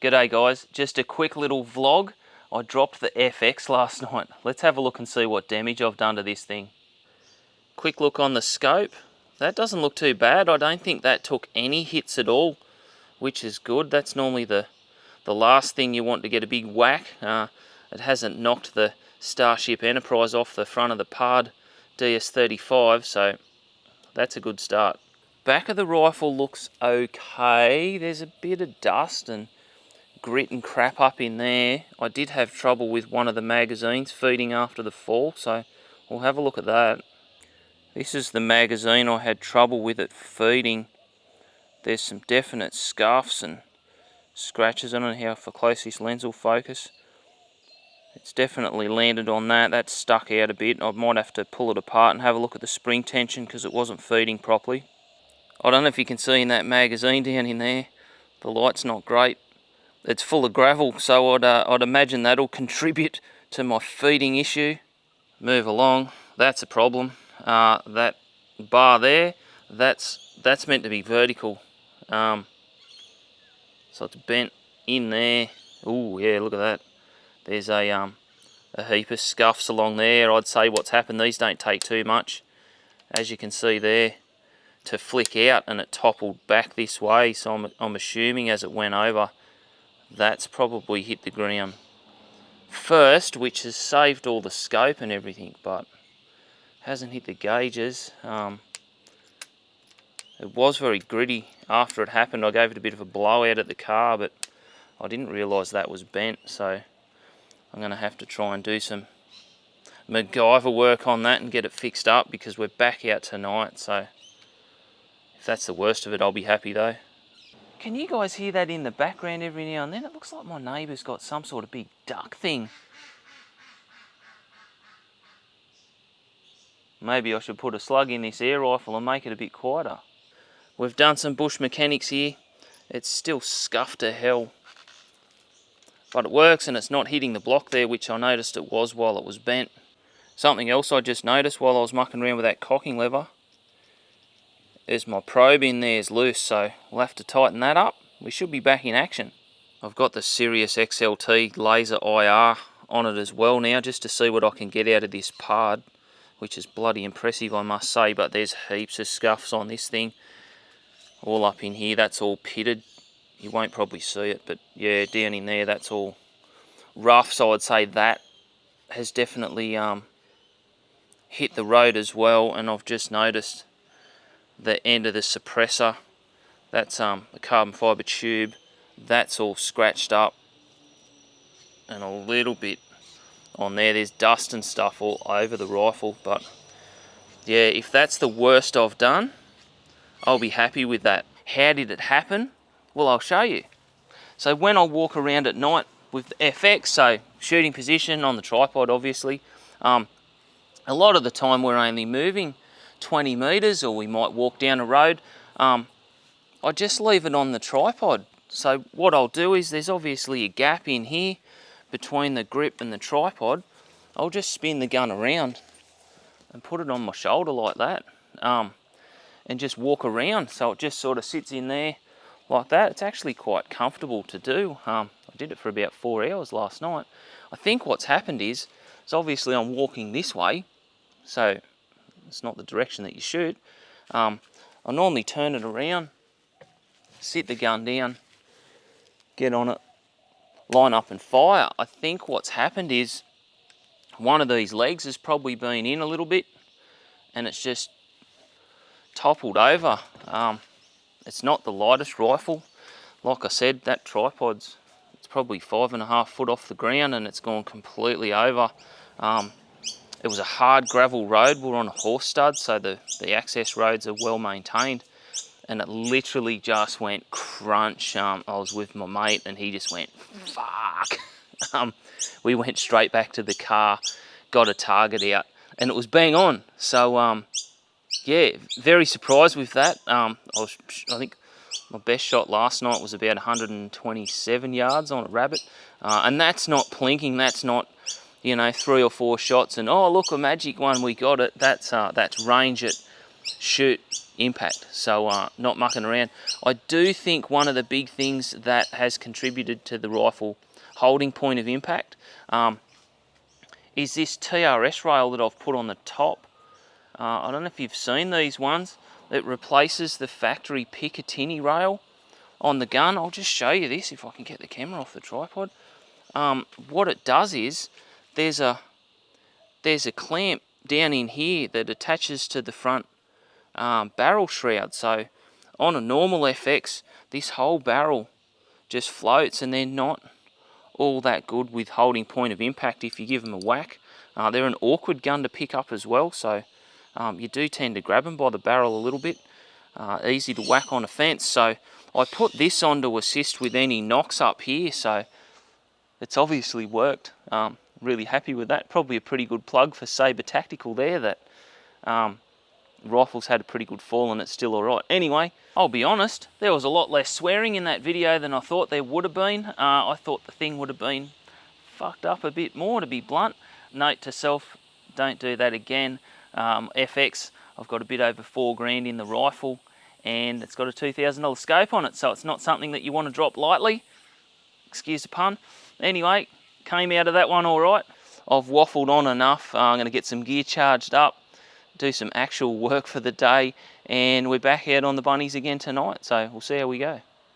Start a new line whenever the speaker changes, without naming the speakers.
G'day guys, just a quick little vlog. I dropped the FX last night. Let's have a look and see what damage I've done to this thing. Quick look on the scope. That doesn't look too bad. I don't think that took any hits at all, which is good. That's normally the last thing you want to get a big whack. It hasn't knocked the Starship Enterprise off the front of the PARD DS35, so that's a good start. Back of the rifle looks okay. There's a bit of dust and grit and crap up in there. I did have trouble with one of the magazines feeding after the fall, so we'll have a look at that. This is the magazine I had trouble with it feeding. There's some definite scuffs and scratches. I don't know how close this lens will focus. It's definitely landed on that. That's stuck out a bit. I might have to pull it apart and have a look at the spring tension because it wasn't feeding properly. I don't know if you can see in that magazine down in there. The light's not great. It's full of gravel, so I'd imagine that'll contribute to my feeding issue. Move along. That's a problem. That bar there, that's meant to be vertical. So it's bent in there. Oh yeah, look at that. There's a heap of scuffs along there. I'd say what's happened, these don't take too much, as you can see there, to flick out, and it toppled back this way. So I'm assuming as it went over, that's probably hit the ground first, which has saved all the scope and everything, but hasn't hit the gauges. It was very gritty after it happened. I gave it a bit of a blowout at the car, but I didn't realise that was bent, so I'm going to have to try and do some MacGyver work on that and get it fixed up, because we're back out tonight. So if that's the worst of it, I'll be happy though. Can you guys hear that in the background every now and then? It looks like my neighbour's got some sort of big duck thing. Maybe I should put a slug in this air rifle and make it a bit quieter. We've done some bush mechanics here. It's still scuffed to hell, but it works, and it's not hitting the block there, which I noticed it was while it was bent. Something else I just noticed while I was mucking around with that cocking lever is my probe in there is loose, so we'll have to tighten that up. We should be back in action. I've got the Sirius XLT laser IR on it as well now, just to see what I can get out of this PARD, which is bloody impressive, I must say. But there's heaps of scuffs on this thing, all up in here. That's all pitted. You won't probably see it, but yeah, down in there, that's all rough. So I'd say that has definitely hit the road as well. And I've just noticed the end of the suppressor, that's the carbon fibre tube, that's all scratched up, and a little bit on there. There's dust and stuff all over the rifle, but yeah, if that's the worst I've done, I'll be happy with that. How did it happen? Well, I'll show you. So when I walk around at night with the FX, so shooting position on the tripod obviously, a lot of the time we're only moving 20 metres, or we might walk down a road. I just leave it on the tripod. So what I'll do is, there's obviously a gap in here between the grip and the tripod. I'll just spin the gun around and put it on my shoulder like that, and just walk around, so it just sort of sits in there like that. It's actually quite comfortable to do. I did it for about 4 hours last night. I think what's happened is obviously I'm walking this way, so it's not the direction that you shoot. I normally turn it around, sit the gun down, get on it, line up and fire. I think what's happened is one of these legs has probably been in a little bit, and it's just toppled over. It's not the lightest rifle. Like I said, that tripod's, it's probably 5.5 foot off the ground, and it's gone completely over. It was a hard gravel road. We're on a horse stud, so the access roads are well maintained, and it literally just went crunch. I was with my mate, and he just went, fuck. We went straight back to the car, got a target out, and it was bang on. So yeah, very surprised with that. I think my best shot last night was about 127 yards on a rabbit, and that's not plinking. That's not, you know, 3 or 4 shots and oh look, a magic one, we got it. That's range it, shoot impact, so not mucking around. I do think one of the big things that has contributed to the rifle holding point of impact is this TRS rail that I've put on the top. I don't know if you've seen these ones. It replaces the factory Picatinny rail on the gun. I'll just show you this if I can get the camera off the tripod. What it does is there's a clamp down in here that attaches to the front barrel shroud. So on a normal FX, this whole barrel just floats, and they're not all that good with holding point of impact if you give them a whack. They're an awkward gun to pick up as well, so you do tend to grab them by the barrel a little bit. Easy to whack on a fence, so I put this on to assist with any knocks up here, so it's obviously worked. Really happy with that. Probably a pretty good plug for Sabre Tactical there, that rifle's had a pretty good fall and it's still alright. Anyway, I'll be honest, there was a lot less swearing in that video than I thought there would have been. I thought the thing would have been fucked up a bit more, to be blunt. Note to self, don't do that again. FX, I've got a bit over 4 grand in the rifle, and it's got a $2,000 scope on it, so it's not something that you want to drop lightly. Excuse the pun. Anyway, came out of that one alright. I've waffled on enough. I'm going to get some gear charged up, do some actual work for the day, and we're back out on the bunnies again tonight, so we'll see how we go.